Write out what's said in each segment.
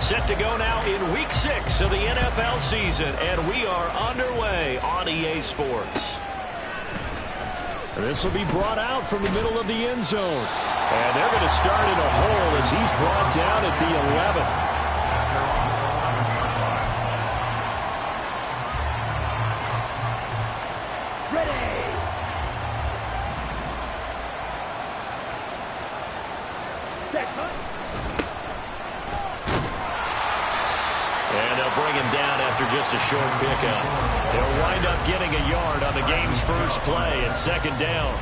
Set to go now in Week 6 of the NFL season, and we are underway on EA Sports. This will be brought out from the middle of the end zone. And they're going to start in a hole as he's brought down at the 11th. And they'll bring him down after just a short pickup. They'll wind up getting a yard on the game's first play at second down.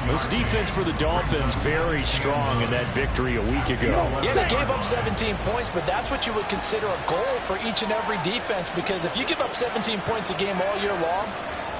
This defense for the Dolphins very strong in that victory a week ago. Yeah, they gave up 17 points, but that's what you would consider a goal for each and every defense, because if you give up 17 points a game all year long,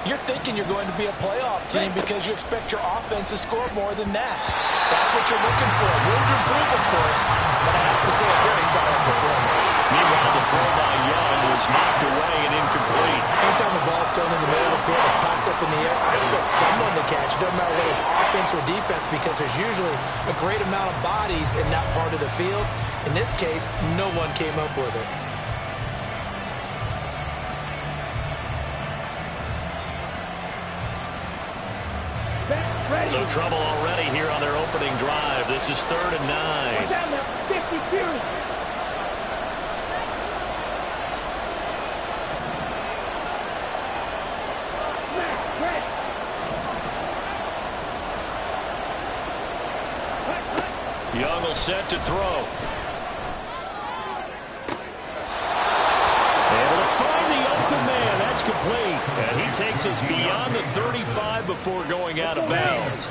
you're thinking you're going to be a playoff team because you expect your offense to score more than that. That's what you're looking for. Room to improve, of course, but I have to say a very solid performance. Meanwhile, the throw by Young was knocked away and incomplete. Anytime the ball's thrown in the middle of the field, it's popped up in the air, I expect someone to catch. It doesn't matter whether it's offense or defense, because there's usually a great amount of bodies in that part of the field. In this case, no one came up with it. So trouble already here on their opening drive. This is 3rd and 9. Down there, 52. Young will set to throw. Able to find the open man. That's complete. And he takes us beyond the 35 before going out of bounds.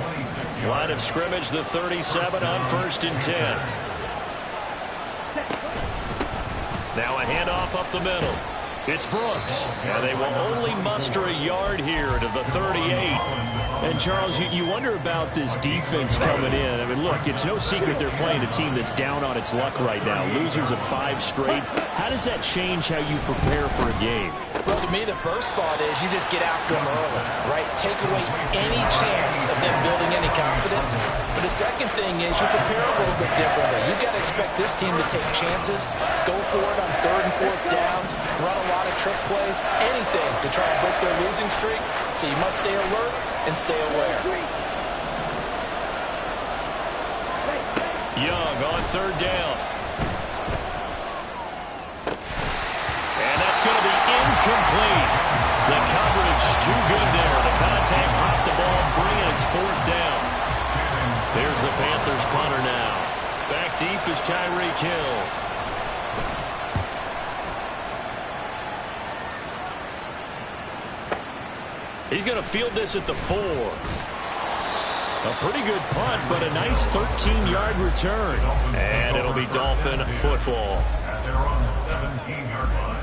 Line of scrimmage, the 37 on 1st and 10. Now a handoff up the middle. It's Brooks. And they will only muster a yard here to the 38. And, Charles, you wonder about this defense coming in. I mean, look, it's no secret they're playing a team that's down on its luck right now. Losers of 5 straight. How does that change how you prepare for a game? Well, to me, the first thought is you just get after them early, right? Take away any chance of them building any confidence. But the second thing is you prepare a little bit differently. You've got to expect this team to take chances, go for it on 3rd and 4th downs, run a lot of trick plays, anything to try and break their losing streak. So you must stay alert and stay aware. Young on 3rd down. And that's going to be incomplete. The coverage too good there. The contact popped the ball free, and it's 4th down. There's the Panthers punter now. Back deep is Tyreek Hill. He's going to field this at the 4. A pretty good punt, but a nice 13-yard return. And it'll be Dolphin football. They're on the 17-yard line.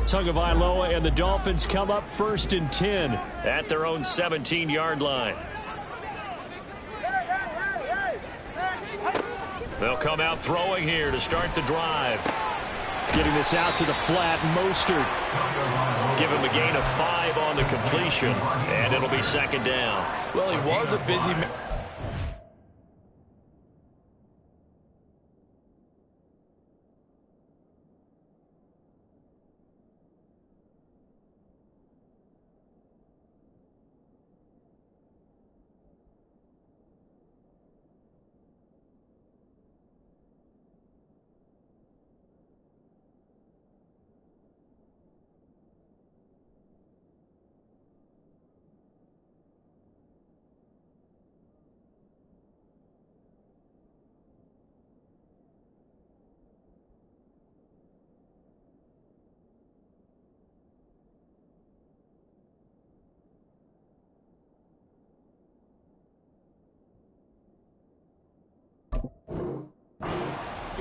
Tagovailoa and the Dolphins come up 1st and 10 at their own 17-yard line. They'll come out throwing here to start the drive. Getting this out to the flat, Mostert. Give him a gain of 5 on the completion, and it'll be 2nd down. Well, he was a busy man.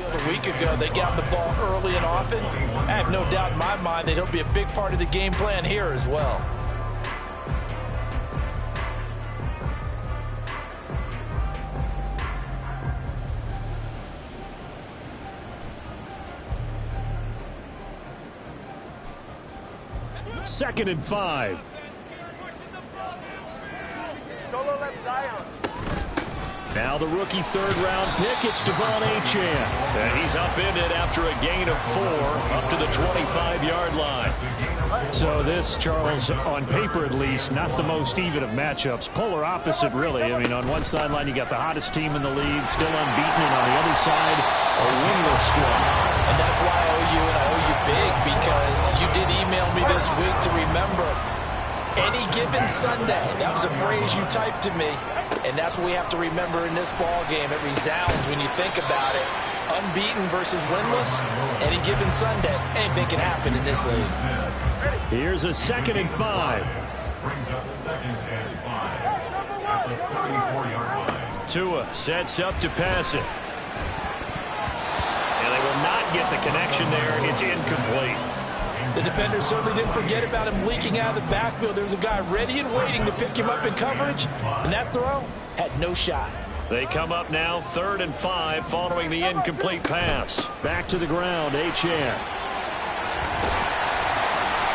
A week ago, they got the ball early and often. I have no doubt in my mind that he'll be a big part of the game plan here as well. 2nd and 5. Now the rookie third-round pick, it's Devon Achane. And he's upended after a gain of 4 up to the 25-yard line. So this, Charles, on paper at least, not the most even of matchups. Polar opposite, really. I mean, on one sideline, you got the hottest team in the league, still unbeaten, and on the other side, a winless squad. And that's why I owe you, and I owe you big, because you did email me this week to remember any given Sunday. That was a phrase you typed to me. And that's what we have to remember in this ball game. It resounds when you think about it. Unbeaten versus winless. Any given Sunday, anything can happen in this league. Here's a 2nd and 5. Brings up 2nd and 5 at the 34-yard line. Tua sets up to pass it. And they will not get the connection there. It's incomplete. The defender certainly didn't forget about him leaking out of the backfield. There was a guy ready and waiting to pick him up in coverage, and that throw had no shot. They come up now 3rd and 5 following the incomplete pass. Back to the ground, Achane.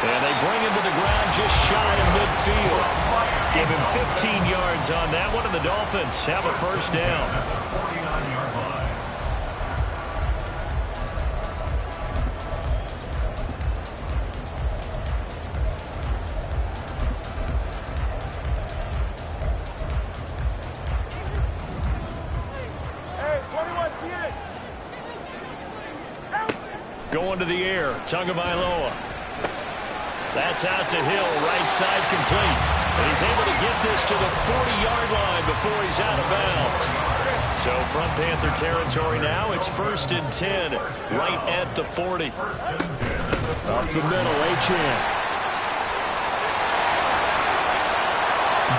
And they bring him to the ground just shy of midfield. Give him 15 yards on that one, and the Dolphins have a first down. 49-yard line. Going to the air, Tagovailoa. That's out to Hill, right side complete. And he's able to get this to the 40-yard line before he's out of bounds. So from Panther territory now, it's 1st and 10, right at the 40. Up the middle, Achane.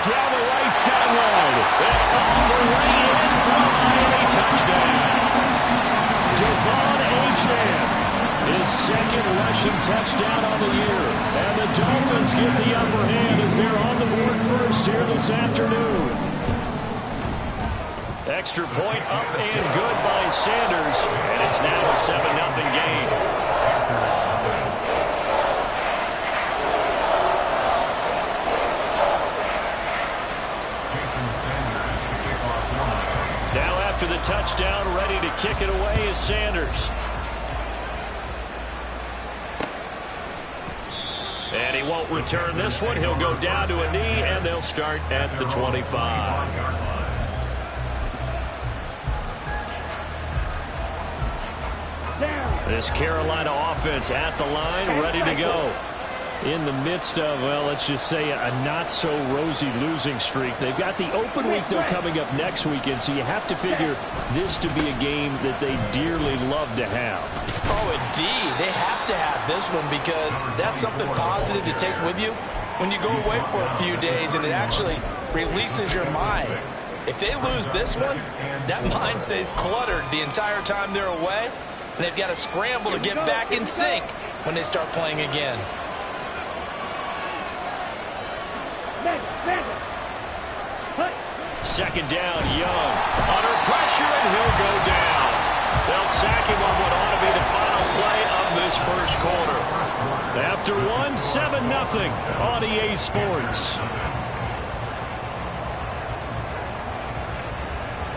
Down the right sideline. And on the way in for a Miami touchdown. Devon Achane. His 2nd rushing touchdown on the year. And the Dolphins get the upper hand as they're on the board first here this afternoon. Extra point up and good by Sanders. And it's now a 7-0 game. Now after the touchdown, ready to kick it away is Sanders. And he won't return this one. He'll go down to a knee, and they'll start at the 25. This Carolina offense at the line, ready to go. In the midst of, well, let's just say a not-so-rosy losing streak. They've got the open week, though, coming up next weekend, so you have to figure this to be a game that they dearly love to have. Oh, indeed. They have to have this one because that's something positive to take with you when you go away for a few days, and it actually releases your mind. If they lose this one, that mind stays cluttered the entire time they're away, and they've got to scramble to get back in sync when they start playing again. Second down, Young. Under pressure, and he'll go down. They'll sack him on what ought to be the final play of this first quarter. After one, 7-0 on EA Sports.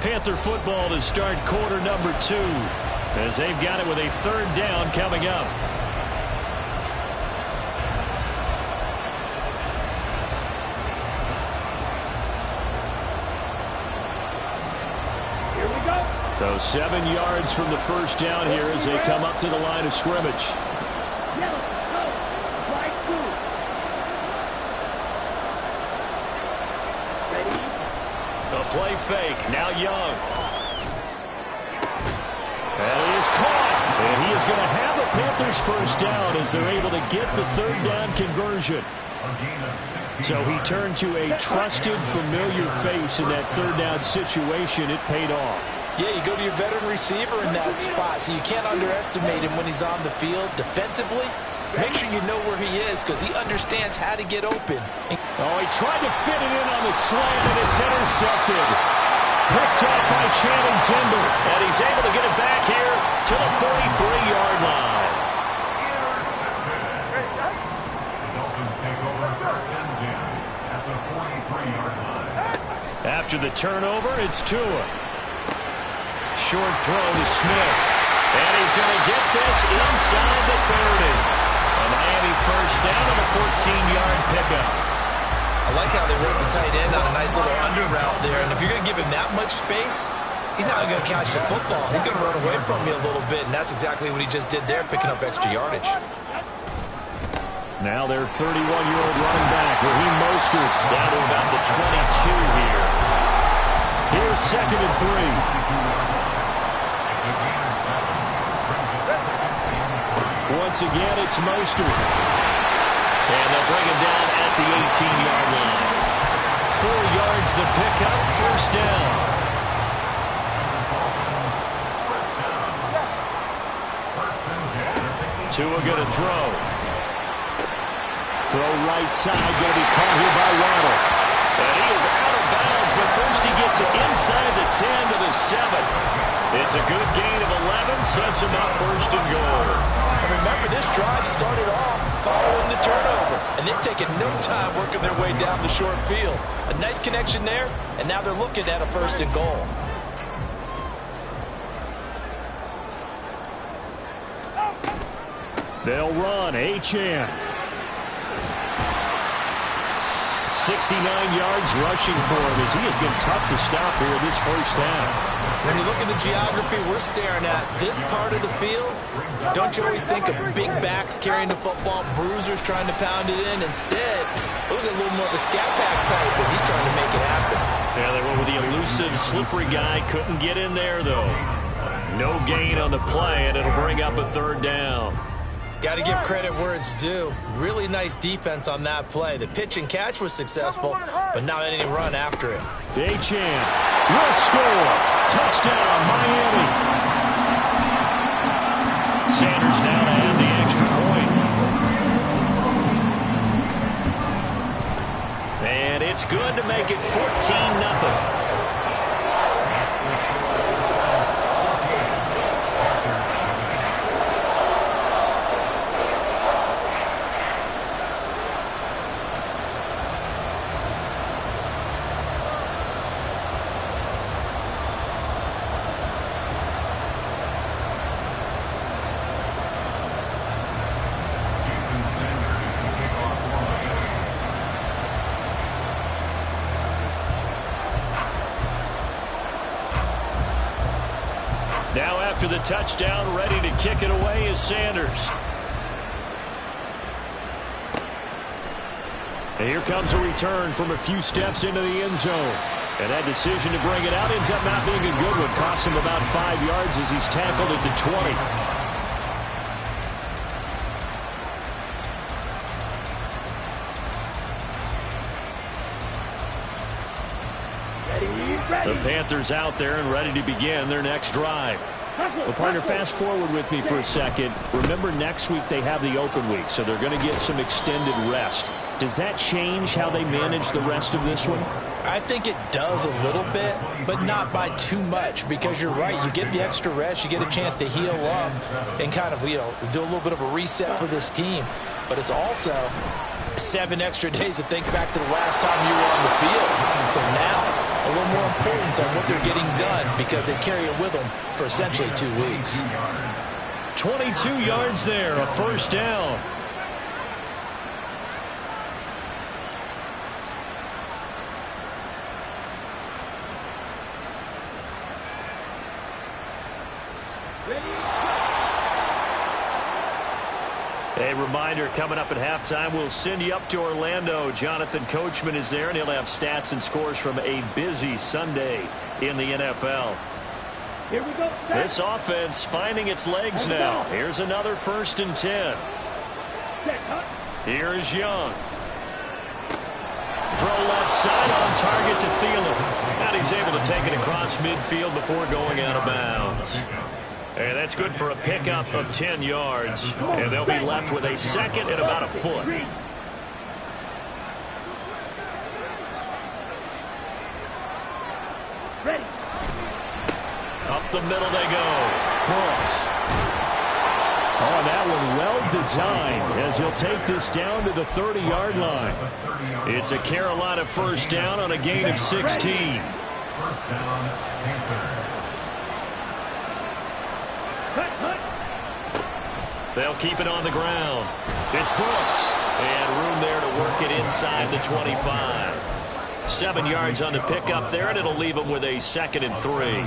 Panther football to start quarter number 2 as they've got it with a 3rd down coming up. So 7 yards from the first down here as they come up to the line of scrimmage. A play fake. Now Young. And he is caught. And he is going to have a Panthers first down as they're able to get the 3rd down conversion. So he turned to a trusted, familiar face in that 3rd down situation. It paid off. Yeah, you go to your veteran receiver in that spot, so you can't underestimate him when he's on the field defensively. Make sure you know where he is because he understands how to get open. Oh, he tried to fit it in on the slant, and it's intercepted. Picked up by Channing Tindall, and he's able to get it back here to the 43-yard line. After the turnover, it's Tua. Short throw to Smith. And he's going to get this inside the 30. A Miami first down on a 14-yard pickup. I like how they work the tight end on a nice little under route there. And if you're going to give him that much space, he's not going to catch the football. He's going to run away from you a little bit, and that's exactly what he just did there, picking up extra yardage. Now their 31-year-old running back, Raheem Mostert, down to about the 22 here. Here's 2nd and 3. Once again, it's Mostert. And they'll bring him down at the 18-yard line. 4 yards the pickup, first down. Tua going to throw. Throw right side, going to be caught here by Waddle. And he is out of bounds, but first he gets it inside the 10 to the 7. It's a good gain of 11, sets him up first and goal. And remember, this drive started off following the turnover, and they've taken no time working their way down the short field. A nice connection there, and now they're looking at a first and goal. They'll run. Achane. 69 yards rushing for him as he has been tough to stop here this first half. When you look at the geography we're staring at, this part of the field, don't you always think of big backs carrying the football, bruisers trying to pound it in? Instead, look at a little more of a scat back type, and he's trying to make it happen. Yeah, they went with the elusive, slippery guy. Couldn't get in there, though. No gain on the play, and it'll bring up a third down. Got to give credit where it's due. Really nice defense on that play. The pitch and catch was successful, but not any run after it. Achane will score. Touchdown, Miami. Sanders now to add the extra point. And it's good to make it 14-0. Now after the touchdown, ready to kick it away is Sanders. And here comes a return from a few steps into the end zone. And that decision to bring it out ends up not being a good one. Costs him about 5 yards as he's tackled at the 20. The Panthers out there and ready to begin their next drive. Well, partner, fast forward with me for a second. Remember, next week they have the open week, so they're going to get some extended rest. Does that change how they manage the rest of this one? I think it does a little bit, but not by too much, because you're right. You get the extra rest, you get a chance to heal up and kind of, do a little bit of a reset for this team. But it's also 7 extra days to think back to the last time you were on the field. So now, a little more importance on what they're getting done because they carry it with them for essentially 2 weeks. 22 yards there, a first down. A reminder, coming up at halftime, we'll send you up to Orlando. Jonathan Coachman is there, and he'll have stats and scores from a busy Sunday in the NFL. Here we go. This offense finding its legs now. Here's another 1st and 10. Here's Young. Throw left side on target to Thielen. And he's able to take it across midfield before going out of bounds. And that's good for a pickup of 10 yards. And they'll be left with a second and about a foot. Ready. Up the middle they go. Brooks. Oh, that one well designed as he'll take this down to the 30-yard line. It's a Carolina first down on a gain of 16. First down, Panthers. They'll keep it on the ground. It's Brooks. And room there to work it inside the 25. 7 yards on the pickup there, and it'll leave them with a 2nd and 3.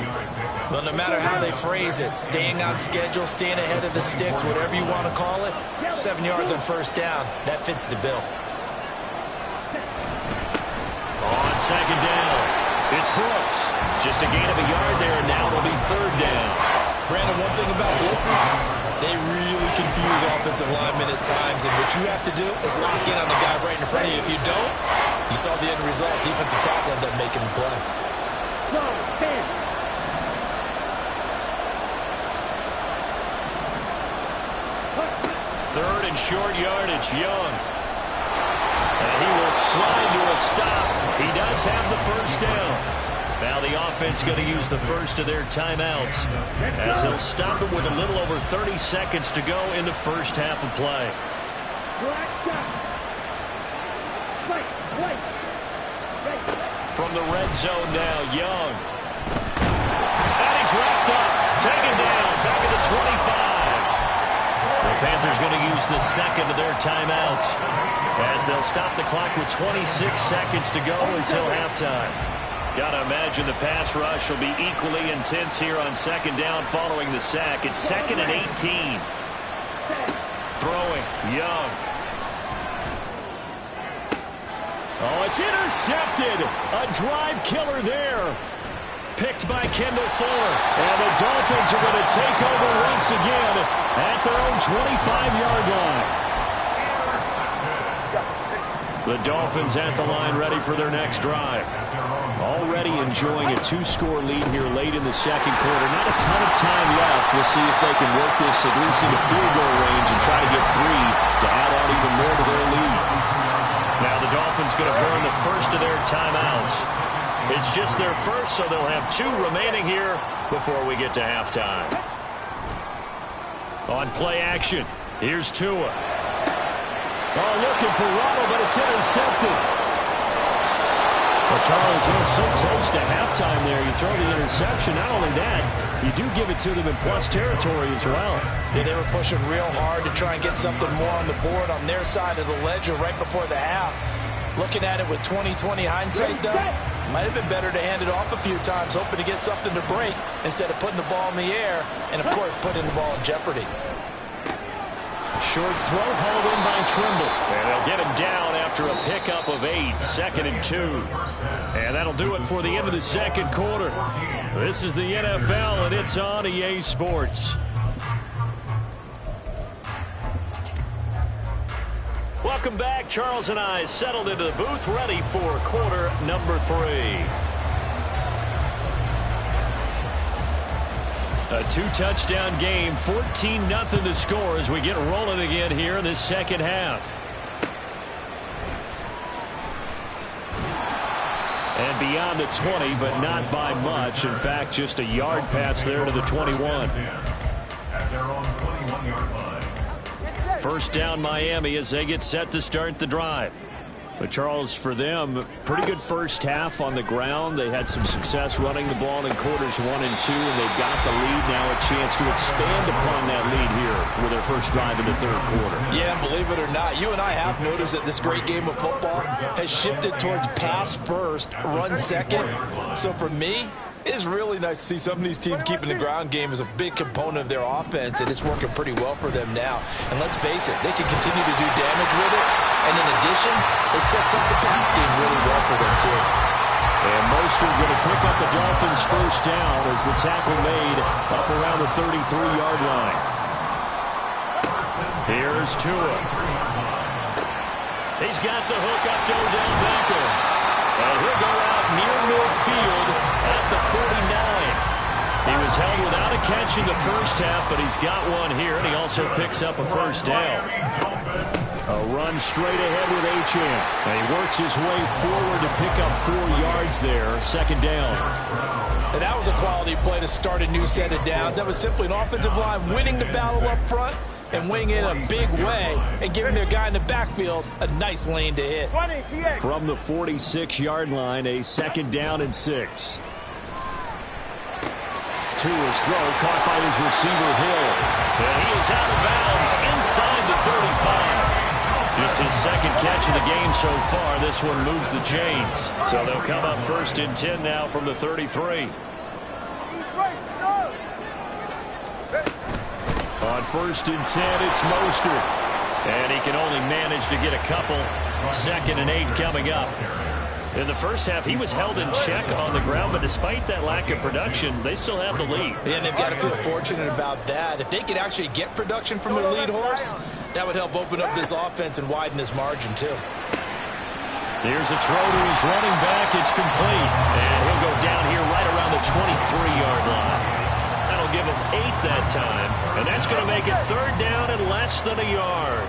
Well, no matter how they phrase it, staying on schedule, staying ahead of the sticks, whatever you want to call it, 7 yards on first down, that fits the bill. On 2nd down, it's Brooks. Just a gain of a yard there, and now it'll be 3rd down. Brandon, one thing about blitzes, they really confuse offensive linemen at times, and what you have to do is lock in on the guy right in front of you. If you don't, you saw the end result. Defensive tackle ended up making the play. 3rd and short yardage, Young. And he will slide to a stop. He does have the first down. Now the offense going to use the first of their timeouts as they'll stop it with a little over 30 seconds to go in the first half of play. From the red zone now, Young. And he's wrapped up. Taken down. Back at the 25. The Panthers going to use the 2nd of their timeouts as they'll stop the clock with 26 seconds to go until halftime. Got to imagine the pass rush will be equally intense here on 2nd down following the sack. It's 2nd and 18. Throwing, Young. Oh, it's intercepted. A drive killer there. Picked by Kendall Fuller. And the Dolphins are going to take over once again at their own 25-yard line. The Dolphins at the line ready for their next drive. Already enjoying a 2-score lead here late in the 2nd quarter. Not a ton of time left. We'll see if they can work this at least into field goal range and try to get 3 to add on even more to their lead. Now the Dolphins going to burn the first of their timeouts. It's just their first, so they'll have 2 remaining here before we get to halftime. On play action, here's Tua. Oh, looking for Ronald, but it's intercepted. Well, Charles, you're so close to halftime there. You throw the interception. Not only that, you do give it to them in plus territory as well. Yeah, they were pushing real hard to try and get something more on the board on their side of the ledger right before the half. Looking at it with 20/20 hindsight, though, might have been better to hand it off a few times, hoping to get something to break instead of putting the ball in the air and, of course, putting the ball in jeopardy. Short throw hauled in by Trimble. And they'll get him down after a pickup of 8, 2nd and 2. And that'll do it for the end of the 2nd quarter. This is the NFL, and it's on EA Sports. Welcome back. Charles and I settled into the booth, ready for quarter number 3. A 2-touchdown game, 14-0 the score as we get rolling again here in this 2nd half. And beyond the 20, but not by much. In fact, just a yard pass there to the 21. At their own 21-yard line. First down Miami as they get set to start the drive. But, Charles, for them, pretty good first half on the ground. They had some success running the ball in quarters 1 and 2, and they've got the lead now, a chance to expand upon that lead here with their first drive in the 3rd quarter. Yeah, believe it or not, you and I have noticed that this great game of football has shifted towards pass first, run second. So for me, it's really nice to see some of these teams keeping the ground game as a big component of their offense, and it's working pretty well for them now. And let's face it, they can continue to do damage with it. And in addition, it sets up the pass game really well for them, too. And Mostert going to pick up the Dolphins' first down as the tackle made up around the 33-yard line. Here's Tua. He's got the hook up to Odell Beckham. And he'll go out near midfield at the 49. He was held without a catch in the first half, but he's got one here, and he also picks up a first down. A run straight ahead with Achane. And he works his way forward to pick up 4 yards there. 2nd down. And that was a quality play to start a new set of downs. That was simply an offensive line winning the battle up front and winning it in a big way and giving their guy in the backfield a nice lane to hit. From the 46-yard line, a 2nd down and 6. Tua's throw caught by his receiver, Hill. And he is out of bounds inside the 35. Just his second catch of the game so far. This one moves the chains. So they'll come up 1st and 10 now from the 33. On 1st and 10, it's Mostert. And he can only manage to get a couple. 2nd and 8 coming up. In the first half, he was held in check on the ground, but despite that lack of production, they still have the lead. Yeah, and they've got to feel fortunate about that. If they could actually get production from their lead horse, that would help open up this offense and widen this margin, too. Here's a throw to his running back. It's complete. And he'll go down here right around the 23-yard line. That'll give him 8 that time. And that's going to make it 3rd down and less than a yard.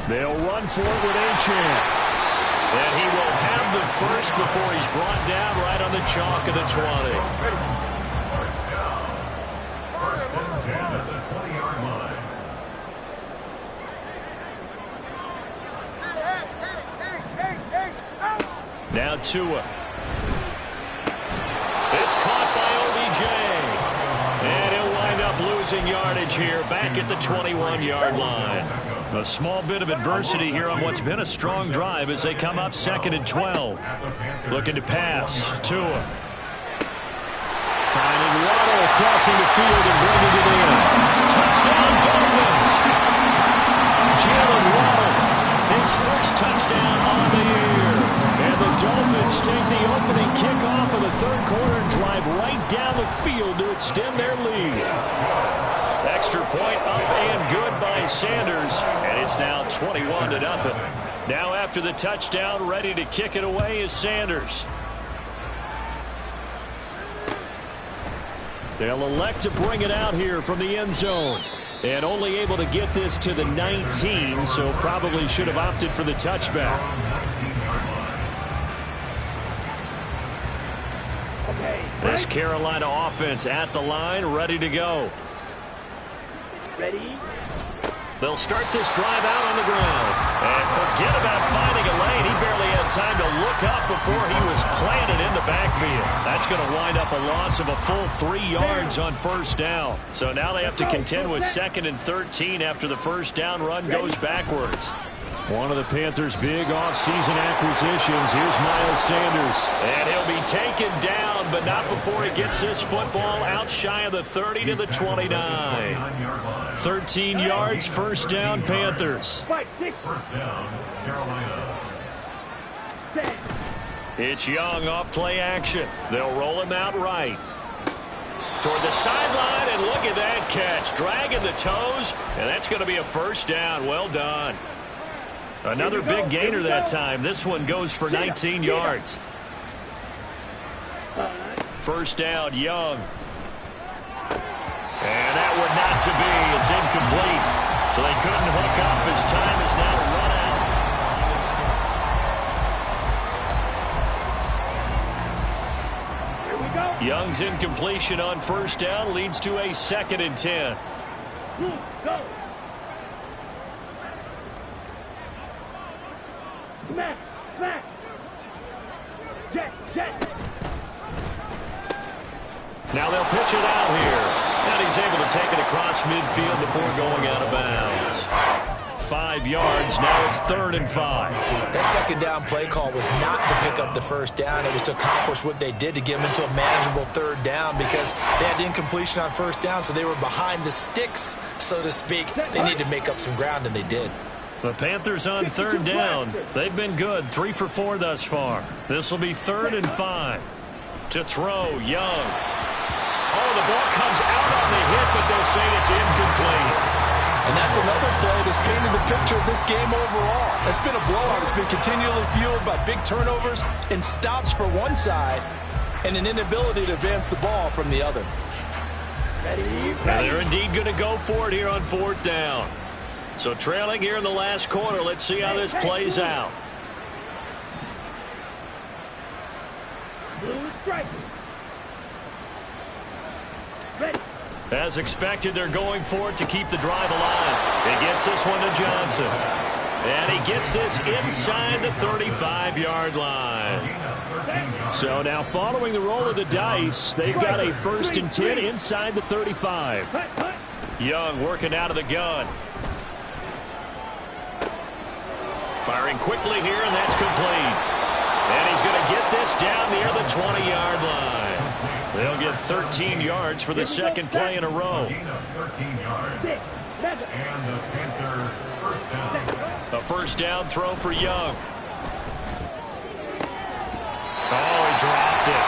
They'll run for it with Achane. And he will have the first before he's brought down right on the chalk of the 20. First down. 1st and 10 at the 20-yard line. Now Tua. It's caught by OBJ. And he'll wind up losing yardage here back at the 21-yard line. A small bit of adversity here on what's been a strong drive as they come up 2nd and 12. Looking to pass. Tua. Finding Waddle crossing the field and bringing it in. Touchdown Dolphins. Jalen Waddle. His first touchdown on the year. And the Dolphins take the opening kickoff of the 3rd quarter and drive right down the field to extend their lead. Extra point up and good by Sanders. And it's now 21-0. Now after the touchdown, ready to kick it away is Sanders. They'll elect to bring it out here from the end zone. And only able to get this to the 19, so probably should have opted for the touchback. This Carolina offense at the line, ready to go. Ready? They'll start this drive out on the ground. And forget about finding a lane. He barely had time to look up before he was planted in the backfield. That's going to wind up a loss of a full 3 yards on 1st down. So now they have to contend with 2nd and 13 after the 1st down run goes backwards. One of the Panthers' big offseason acquisitions. Here's Miles Sanders. And he'll be taken down, but not before he gets this football out shy of the 30 to the 29. 13 yards, 1st down, Panthers. 1st down, Carolina. It's Young off play action. They'll roll him out right. Toward the sideline, and look at that catch. Dragging the toes, and that's going to be a 1st down. Well done. Another big gainer that time. This one goes for 19 yards. 1st down, Young. And that would not to be. It's incomplete. So they couldn't hook up. His time is now run out. Young's incompletion on 1st down leads to a 2nd and 10. Go. Smack. Jet. Now they'll pitch it out here. And he's able to take it across midfield before going out of bounds. 5 yards. Now it's 3rd and 5. That 2nd down play call was not to pick up the 1st down. It was to accomplish what they did to get them into a manageable 3rd down because they had incompletion on 1st down, so they were behind the sticks, so to speak. They needed to make up some ground, and they did. The Panthers on 3rd down. They've been good. 3 for 4 thus far. This will be 3rd and 5. To throw, Young. Oh, the ball comes out on the hit, but they'll say it's incomplete. And that's another play that's painted the picture of this game overall. It's been a blowout. It's been continually fueled by big turnovers and stops for one side and an inability to advance the ball from the other. Ready. They're indeed going to go for it here on 4th down. So trailing here in the last quarter. Let's see how this plays out. Blue strike. Ready. As expected, they're going for it to keep the drive alive. He gets this one to Johnson. And he gets this inside the 35-yard line. So now following the roll of the dice, they've got a 1st and 10 inside the 35. Young working out of the gun. Firing quickly here, and that's complete. And he's going to get this down near the 20-yard line. They'll get 13 yards for the second play in a row. 13 yards. And the Panthers first down. A first down throw for Young. Oh, he dropped it.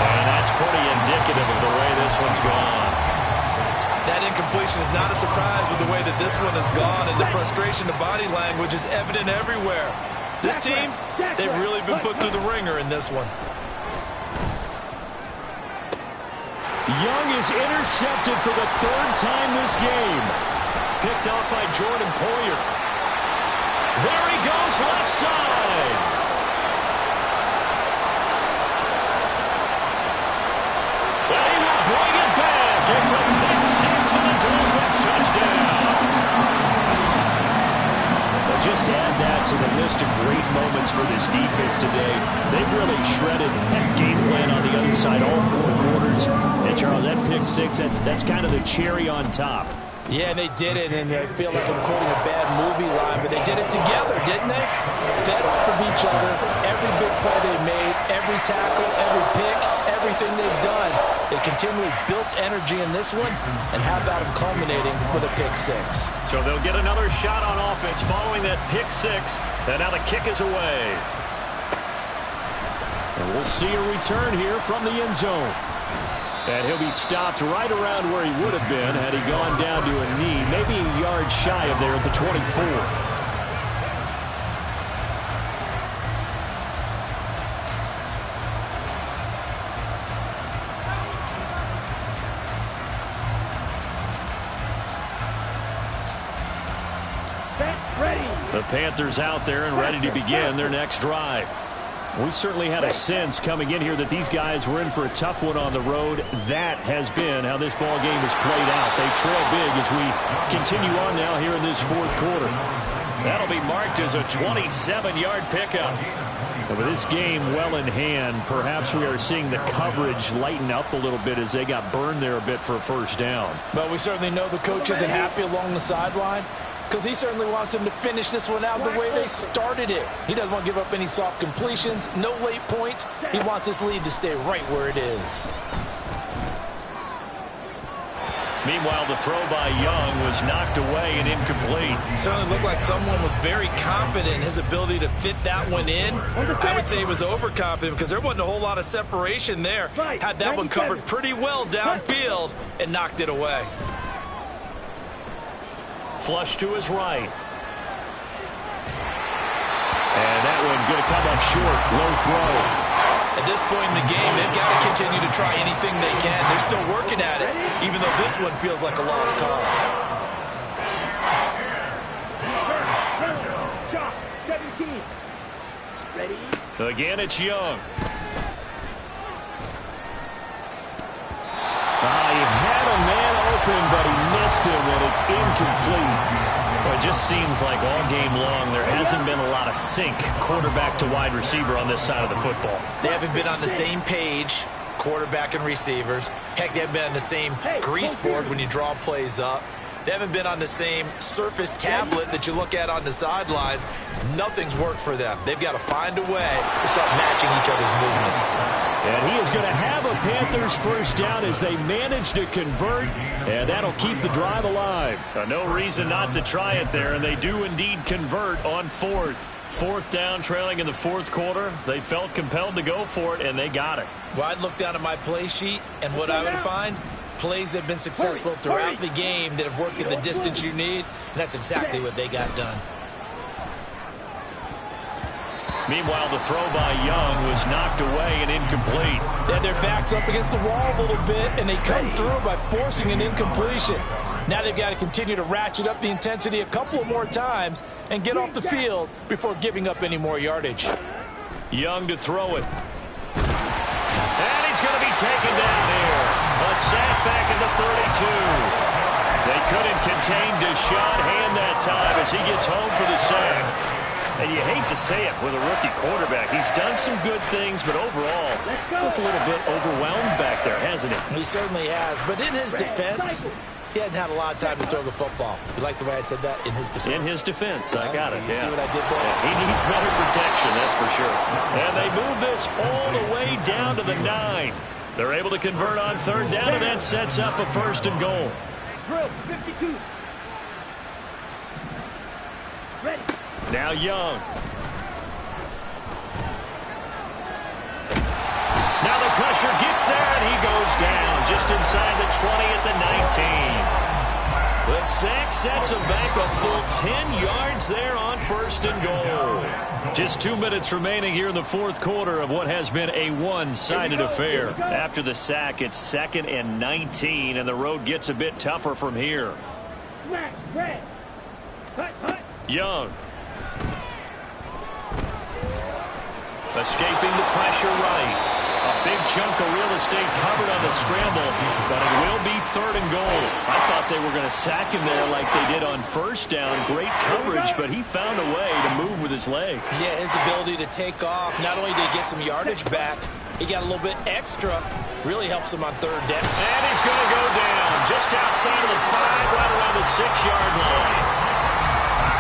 And that's pretty indicative of the way this one's gone. That incompletion is not a surprise with the way that this one has gone, and the frustration of body language is evident everywhere. This team, they've really been put through the ringer in this one. Young is intercepted for the 3rd time this game. Picked off by Jordan Poyer. There he goes left side. And he will bring it back. It's a pick 6 and a Dolphins touchdown. Well, just add that to the list of great moments for this defense today. They've really shredded that game plan on the other side all 4 quarters. And Charles, that pick 6, that's kind of the cherry on top. Yeah, they did it, and I feel like I'm quoting a bad movie line, but they did it together, didn't they? Fed off of each other, every big play they made, every tackle, every pick, everything they've done. They continually built energy in this one, and how about them culminating with a pick 6? So they'll get another shot on offense following that pick 6, and now the kick is away. And we'll see a return here from the end zone. And he'll be stopped right around where he would have been had he gone down to a knee, maybe a yard shy of there at the 24. The Panthers out there and ready to begin their next drive. We certainly had a sense coming in here that these guys were in for a tough one on the road. That has been how this ball game has played out. They trail big as we continue on now here in this 4th quarter. That'll be marked as a 27-yard pickup. And with this game well in hand, perhaps we are seeing the coverage lighten up a little bit as they got burned there a bit for a first down. But we certainly know the coach isn't happy along the sideline, because he certainly wants them to finish this one out the way they started it. He doesn't want to give up any soft completions, no late points. He wants this lead to stay right where it is. Meanwhile, the throw by Young was knocked away and incomplete. It certainly looked like someone was very confident in his ability to fit that one in. I would say he was overconfident because there wasn't a whole lot of separation there. Had that one covered pretty well downfield and knocked it away. Flush to his right. And that one going to come up short. Low throw. At this point in the game, they've got to continue to try anything they can. They're still working at it, even though this one feels like a lost cause. Again, it's Young. He had a man open, but he missed him, and it's incomplete. Well, it just seems like all game long there hasn't been a lot of sync quarterback to wide receiver on this side of the football. They haven't been on the same page, quarterback and receivers. Heck, they haven't been on the same grease board when you draw plays up. They haven't been on the same surface tablet that you look at on the sidelines. Nothing's worked for them. They've got to find a way to start matching each other's movements. And he is going to have a Panthers first down as they manage to convert, and that'll keep the drive alive. No reason not to try it there, and they do indeed convert on 4th. 4th down, trailing in the 4th quarter. They felt compelled to go for it, and they got it. Well, I'd look down at my play sheet, and what I would find, plays have been successful throughout the game that have worked at the distance you need, and that's exactly what they got done. Meanwhile, the throw by Young was knocked away and incomplete. They had their backs up against the wall a little bit, and they come through by forcing an incompletion. Now they've got to continue to ratchet up the intensity a couple of more times and get off the field before giving up any more yardage. Young to throw it. And he's going to be taken down here. A sack back at the 32. They couldn't contained Deshaun Hand that time as he gets home for the sack. And you hate to say it with a rookie quarterback. He's done some good things, but overall, looked a little bit overwhelmed back there, hasn't he? He certainly has. But in his defense, he hadn't had a lot of time to throw the football. You like the way I said that? In his defense? In his defense. I got it. You see what I did there? Yeah, he needs better protection, that's for sure. And they move this all the way down to the 9. They're able to convert on third down, and that sets up a 1st and goal. Drill, 52. Ready. Now Young. Now the pressure gets there, and he goes down just inside the 20 at the 19. The sack sets him back a full 10 yards there on 1st and goal. Just 2 minutes remaining here in the 4th quarter of what has been a one-sided affair. After the sack, it's 2nd and 19, and the road gets a bit tougher from here. Smack, red. Hut. Young. Escaping the pressure right. A big chunk of real estate covered on the scramble, but it will be 3rd and goal. I thought they were going to sack him there like they did on 1st down. Great coverage, but he found a way to move with his legs. Yeah, his ability to take off, not only did he get some yardage back, he got a little bit extra. Really helps him on 3rd down. And he's going to go down just outside of the 5, right around the 6-yard line.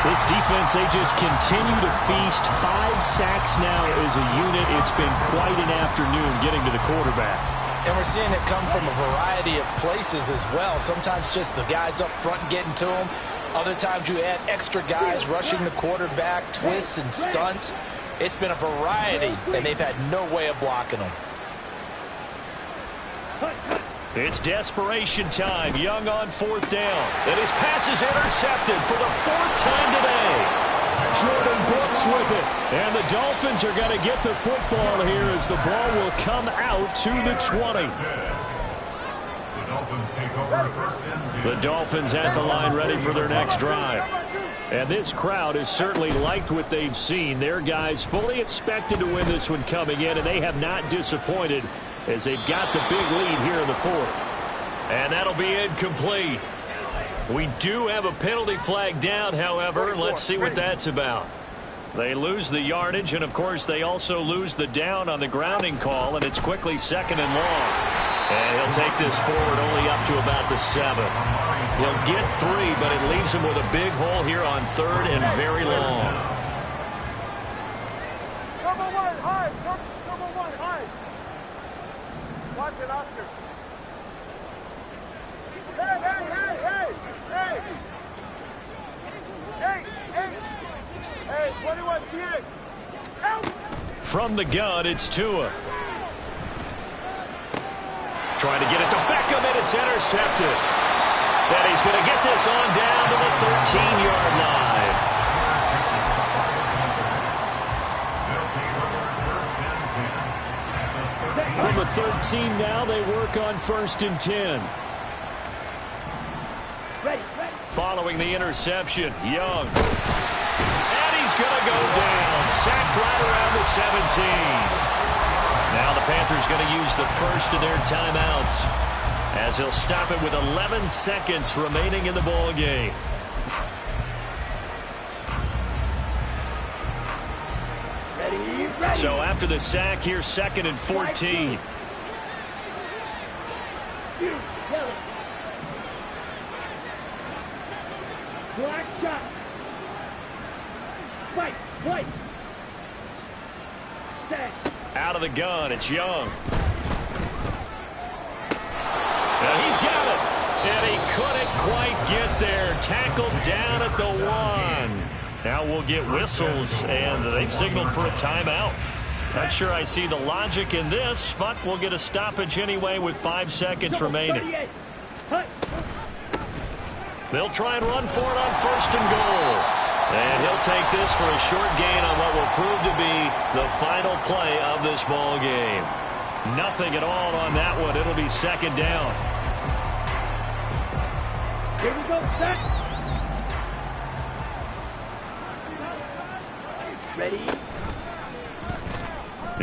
This defense, they just continue to feast. 5 sacks now as a unit. It's been quite an afternoon getting to the quarterback. And we're seeing it come from a variety of places as well. Sometimes just the guys up front getting to him. Other times you add extra guys rushing the quarterback, twists and stunts. It's been a variety, and they've had no way of blocking them. It's desperation time. Young on 4th down. And his pass is intercepted for the 4th time today. Jordan Brooks with it. And the Dolphins are going to get the football here as the ball will come out to the 20. The Dolphins take over 1st and 10. The Dolphins at the line ready for their next drive. And this crowd has certainly liked what they've seen. Their guys fully expected to win this one coming in, and they have not disappointed as they've got the big lead here in the 4th. And that'll be incomplete. We do have a penalty flag down, however. Let's see what that's about. They lose the yardage, and, of course, they also lose the down on the grounding call, and it's quickly 2nd and long. And he'll take this forward only up to about the 7. He'll get 3, but it leaves him with a big hole here on 3rd and very long. Turbo 1, high. Turbo 1, high. Watch it, Oscar. Hey, 21 TX. Help! From the gun, it's Tua. Trying to get it to Beckham, and it's intercepted. And he's going to get this on down to the 13-yard line. From the 13 now, they work on 1st and 10. Ready. Following the interception, Young. And he's going to go down. Sacked right around the 17. Now the Panthers going to use the first of their timeouts as he'll stop it with 11 seconds remaining in the ball game. Ready. So after the sack, here's 2nd and 14. Black shot. Fight. White. Set. Out of the gun, it's Young. And he's got it. And he couldn't quite get there. Tackled down at the 1. Now we'll get whistles, and they've signaled for a timeout. Not sure I see the logic in this, but we'll get a stoppage anyway with 5 seconds remaining. They'll try and run for it on 1st and goal. And he'll take this for a short gain on what will prove to be the final play of this ball game. Nothing at all on that one. It'll be 2nd down. Here we go, set. Ready.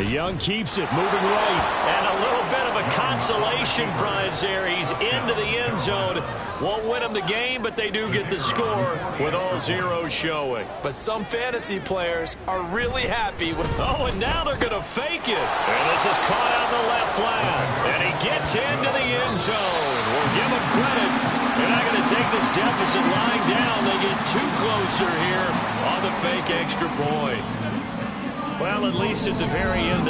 Young keeps it, moving right. And a little bit of a consolation prize there. He's into the end zone. Won't win him the game, but they do get the score with all zeros showing. But some fantasy players are really happy with... Oh, and now they're going to fake it. And this is caught out in the left flat. And he gets into the end zone. We'll give him credit. They're not going to take this deficit lying down. They get too closer here on the fake extra point. Well, at least at the very end.